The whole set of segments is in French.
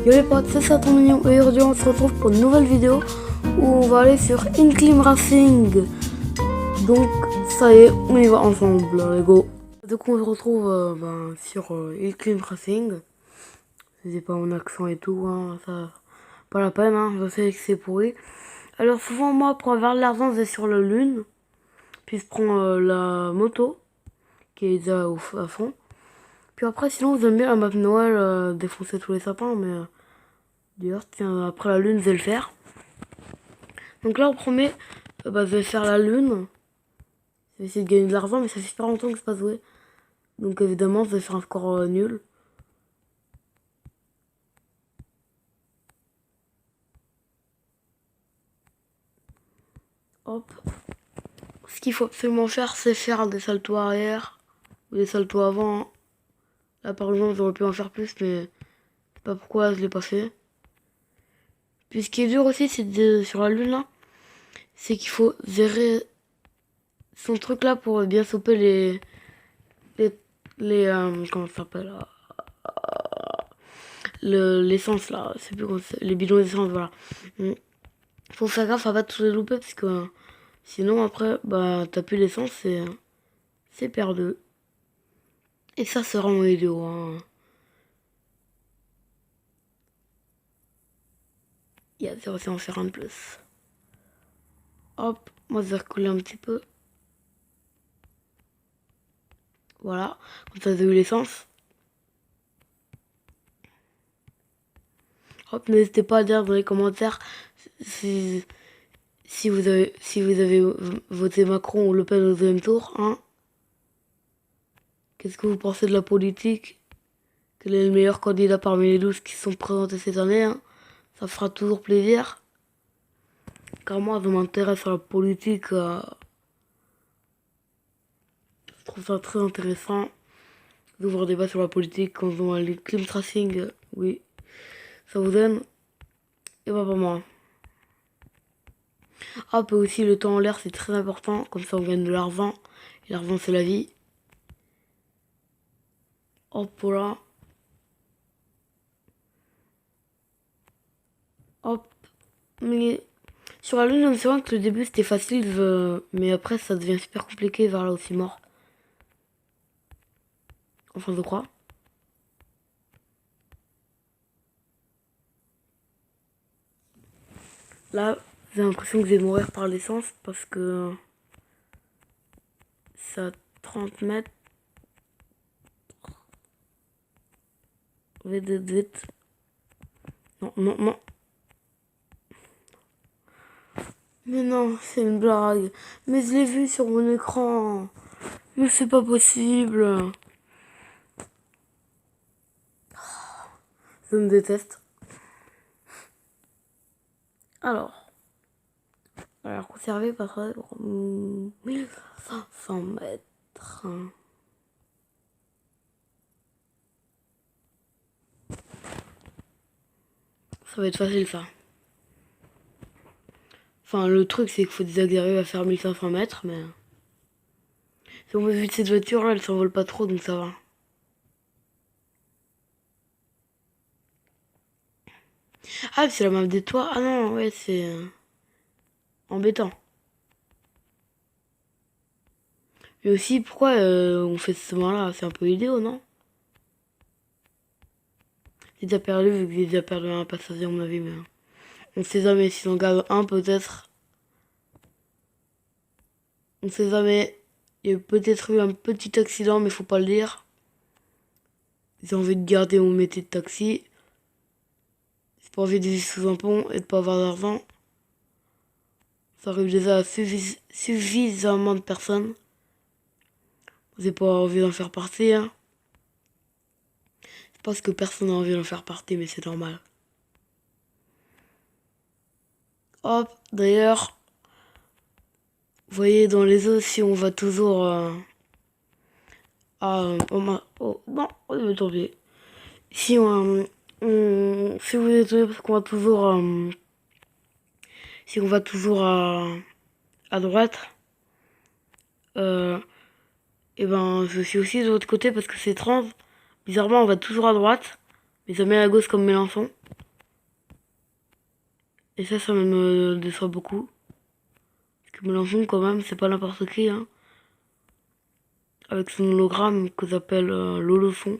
Yo les potes, c'est ça ton mignon et aujourd'hui on se retrouve pour une nouvelle vidéo où on va aller sur Inclim Racing. Donc ça y est, on y va ensemble, les go. Du coup on se retrouve sur Inclim Racing. C'est pas mon accent et tout, hein, ça pas la peine, hein, je sais que c'est pourri. Alors souvent moi pour avoir de l'argent je vais sur la lune, puis je prends la moto qui est déjà à fond. Puis après sinon j'aime bien la map Noël, défoncer tous les sapins, mais d'ailleurs tiens après la lune je vais le faire. Donc là, au premier, je vais faire la lune. Je vais essayer de gagner de l'argent, mais ça fait super longtemps que je pas joué. Donc évidemment, je vais faire un score nul. Hop. Ce qu'il faut absolument faire, c'est faire des saltos arrière ou des saltos avant. Là, par exemple, j'aurais pu en faire plus, mais je sais pas pourquoi je l'ai pas fait. Puis ce qui est dur aussi, c'est sur la lune là, c'est qu'il faut gérer son truc là pour bien choper comment ça s'appelle là, l'essence là, c'est plus comment les bidons d'essence, voilà. Faut faire gaffe à pas tous les louper parce que sinon après t'as plus d'essence, c'est perdu. Et ça sera mon vidéo, hein. Il y a zéro en faire un de plus. Hop, moi je vais recoller un petit peu. Voilà, comme ça j'ai eu l'essence. Hop, n'hésitez pas à dire dans les commentaires si vous avez voté Macron ou Le Pen au deuxième tour, hein. Qu'est-ce que vous pensez de la politique? Quel est le meilleur candidat parmi les 12 qui sont présentés cette année, hein? Ça fera toujours plaisir. Car moi, je m'intéresse à la politique. Je trouve ça très intéressant d'ouvrir des débats sur la politique quand on a les clim tracing. Oui, ça vous aime? Et bah, pas moi. Ah, puis aussi, le temps en l'air, c'est très important. Comme ça, on gagne de l'argent. Et l'argent, c'est la vie. Hop, voilà. Hop. Mais sur la lune, c'est vrai que le début, c'était facile. Mais après, ça devient super compliqué vers là aussi mort. Enfin, je crois. Là, j'ai l'impression que je vais mourir par l'essence parce que c'est à 30 mètres. Vite, vite, vite. Non, non, non. Mais non, c'est une blague. Mais je l'ai vu sur mon écran. Mais c'est pas possible. Je me déteste. Alors, conserver par 1500 mètres. Ça va être facile ça. Enfin, le truc c'est qu'il faut désagréger à faire 1500 mètres, mais... Si on veut vite cette voiture là, elle s'envole pas trop, donc ça va. Ah, c'est la map des toits. Ah non, ouais, c'est embêtant. Mais aussi, pourquoi on fait ce moment-là? C'est un peu idéal, non? J'ai déjà perdu, vu que j'ai déjà perdu un passager à mon avis, mais... On sait jamais, si on garde un, peut-être. On sait jamais. Il y a peut-être eu un petit accident, mais faut pas le dire. J'ai envie de garder mon métier de taxi. J'ai pas envie de vivre sous un pont et de pas avoir d'argent. Ça arrive déjà à suffisamment de personnes. J'ai pas envie d'en faire partie, hein. C'est parce que personne n'a envie d'en faire partie, mais c'est normal. Hop, d'ailleurs, vous voyez dans les eaux, si on va toujours oh non, il me tomber. Si si vous êtes parce qu'on va toujours si on va toujours à droite, et je suis aussi de l'autre côté parce que c'est 30. Bizarrement, on va toujours à droite, mais jamais à gauche comme Mélenchon. Et ça me déçoit beaucoup. Parce que Mélenchon, quand même, c'est pas n'importe qui, hein. Avec son hologramme que j'appelle l'holoson.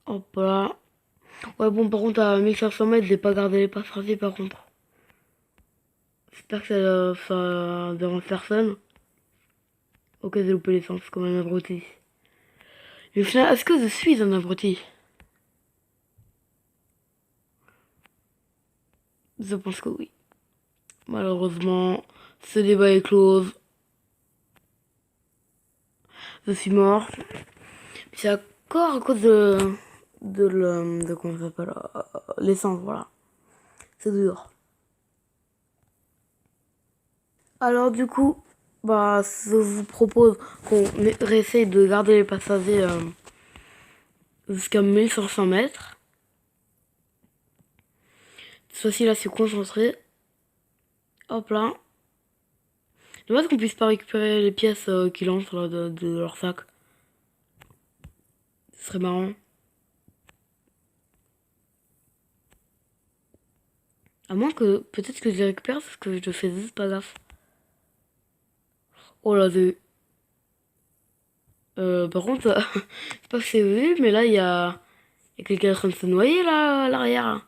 Hop là. Ouais, bon, par contre, à 1500 mètres, j'ai pas gardé les passes ratés, par contre. J'espère que ça dérange personne. Ok, j'ai loupé l'essence, comme un abruti. Mais au final, est-ce que je suis un abruti? Je pense que oui. Malheureusement, ce débat est clos. Je suis mort. C'est encore à cause de comment ça s'appelle, l'essence, voilà. C'est dur. Alors du coup, bah, je vous propose qu'on réessaye de garder les passagers jusqu'à 1500 mètres. Cette fois-ci, là, c'est concentré. Hop là. Dommage qu'on puisse pas récupérer les pièces qui lancent là, de leur sac. Ce serait marrant. À moins que, peut-être que je les récupère parce que je fais juste pas gaffe. Oh là, par contre, je sais pas si c'est vu, mais là, il y a quelqu'un en train de se noyer là, à l'arrière.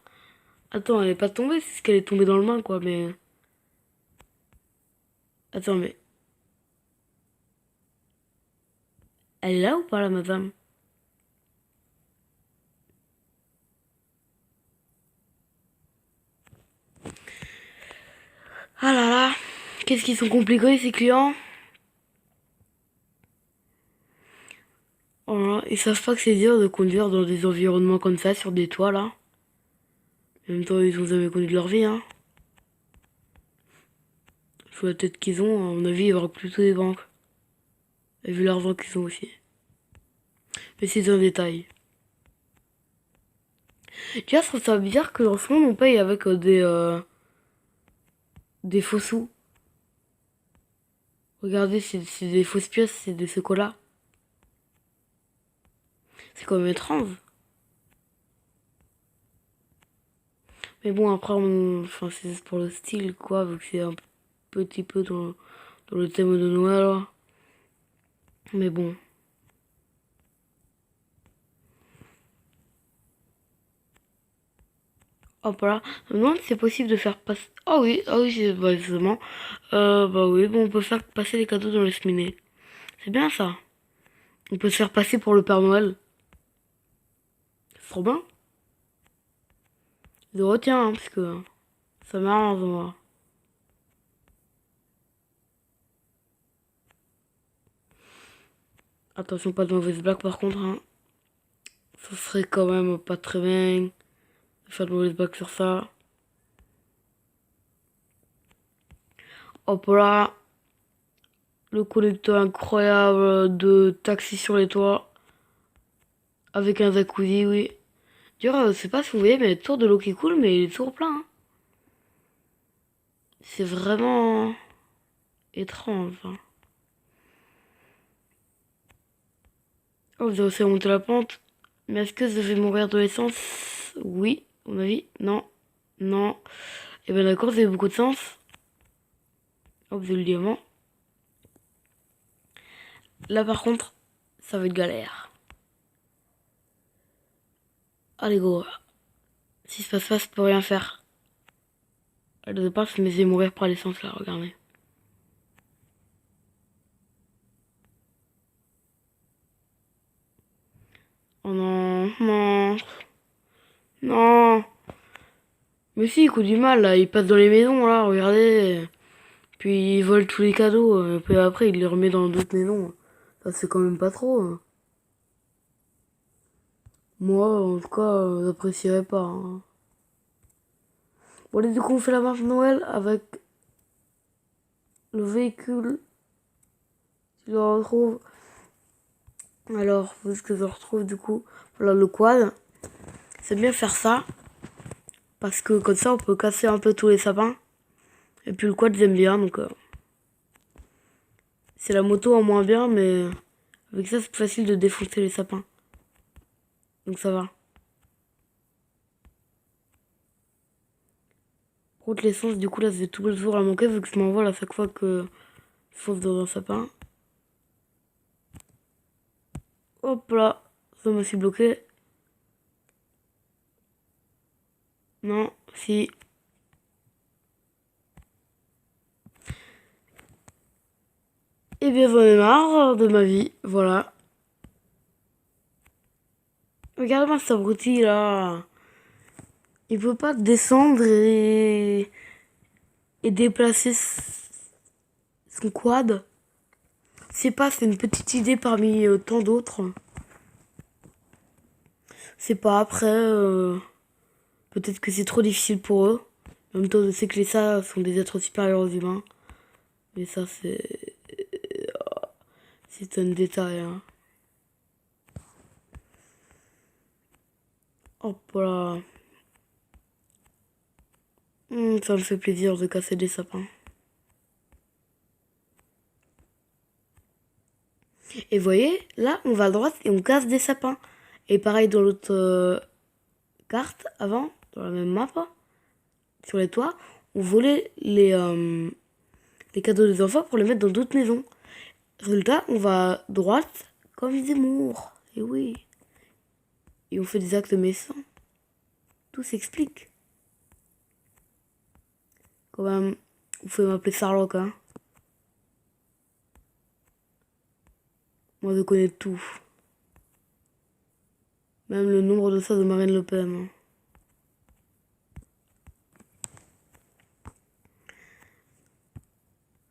Attends, elle est pas tombée, c'est ce qu'elle est tombée dans le bain, quoi, mais... Attends, mais... Elle est là ou pas, la madame? Ah là là, qu'est-ce qu'ils sont compliqués, ces clients? Oh là, ils savent pas que c'est dur de conduire dans des environnements comme ça, sur des toits, là. En même temps, ils ont jamais connu de leur vie, hein. Sous la tête qu'ils ont, à mon avis, il y aura plutôt des banques. Et vu l'argent qu'ils ont aussi. Mais c'est un détail. Tu vois, je trouve ça bizarre que en ce moment on paye avec des faux sous. Regardez, c'est des fausses pièces, c'est des chocolats. C'est quand même étrange. Mais bon, après, enfin, c'est juste pour le style, quoi, vu que c'est un petit peu dans le thème de Noël, là. Mais bon. Hop là. Je me demande si c'est possible de faire passer... ah oui, c'est bah, justement. Bah oui, bon, on peut faire passer les cadeaux dans les cheminées. C'est bien ça. On peut se faire passer pour le Père Noël. C'est trop bien. Je retiens, hein, parce que ça m'arrange, moi. Attention, pas de mauvaise blague par contre, hein. Ça serait quand même pas très bien de faire de mauvaise blague sur ça. Hop là. Le connecteur incroyable de taxi sur les toits. Avec un jacuzzi, oui. D'ailleurs, je sais pas si vous voyez, mais le tour de l'eau qui coule, mais il est toujours plein, hein. C'est vraiment étrange, hein. Oh, j'ai réussi à monter la pente. Mais est-ce que je vais mourir de l'essence? Oui, à mon avis. Non. Non. Et ben d'accord, vous avez beaucoup de sens. Hop, j'ai le diamant. Là par contre, ça va être galère. Allez go. Si ça se passe pas, je peux rien faire. Elle ne passe, mais je vais mourir par l'essence là, regardez. Oh non, non, non. Mais si, il coûte du mal là, il passe dans les maisons là, regardez. Puis il vole tous les cadeaux, puis après il les remet dans d'autres maisons. Ça c'est quand même pas trop, hein. Moi, en tout cas, j'apprécierais pas, hein. Bon, allez, du coup, on fait la marche de Noël avec le véhicule. Je le retrouve. Alors, où est-ce que je retrouve du coup? Voilà, le quad. C'est bien faire ça. Parce que comme ça, on peut casser un peu tous les sapins. Et puis le quad, j'aime bien, donc... c'est la moto en moins bien, mais... Avec ça, c'est plus facile de défoncer les sapins. Donc ça va. Par contre, l'essence, du coup, là, c'est tout le tour à manquer vu que je m'envole à chaque fois que je fonce dans un sapin. Hop là, ça me suis bloqué. Non, si. Eh bien, j'en ai marre de ma vie, voilà. Regarde-moi cet abruti là. Il peut pas descendre et déplacer son quad. C'est pas, c'est une petite idée parmi tant d'autres. C'est pas après. Peut-être que c'est trop difficile pour eux. En même temps, je sais que les ça sont des êtres supérieurs aux humains. Mais ça, c'est un détail. Hein. Hop là. Ça me fait plaisir de casser des sapins. Et vous voyez, là, on va à droite et on casse des sapins. Et pareil dans l'autre carte, avant, dans la même map, sur les toits, on volait les cadeaux des enfants pour les mettre dans d'autres maisons. Résultat, on va à droite comme Zemmour. Et oui. Et on fait des actes méchants. Tout s'explique. Quand même, vous pouvez m'appeler Sarlock, hein. Moi, je connais tout. Même le nombre de ça de Marine Le Pen. Hein.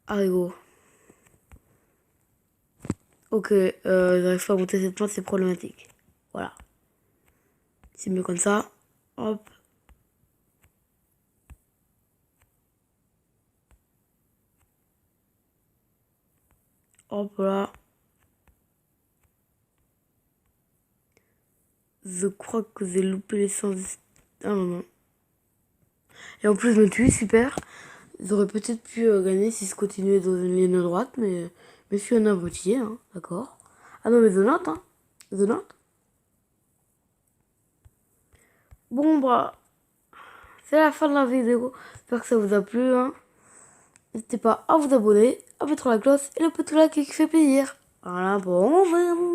Arrigo. Ok, j'arrive pas à monter cette pente, c'est problématique. Voilà. C'est mieux comme ça. Hop. Hop là. Je crois que j'ai loupé l'essence un moment. Et en plus, je me tue, super. J'aurais peut-être pu gagner si je continuais dans une ligne droite, mais je suis un abruti, hein, d'accord. Ah non, mais The Note, hein. The Note. Bon, bah, c'est la fin de la vidéo. J'espère que ça vous a plu, hein. N'hésitez pas à vous abonner, à mettre la cloche et le petit like qui fait plaisir. Voilà, bon,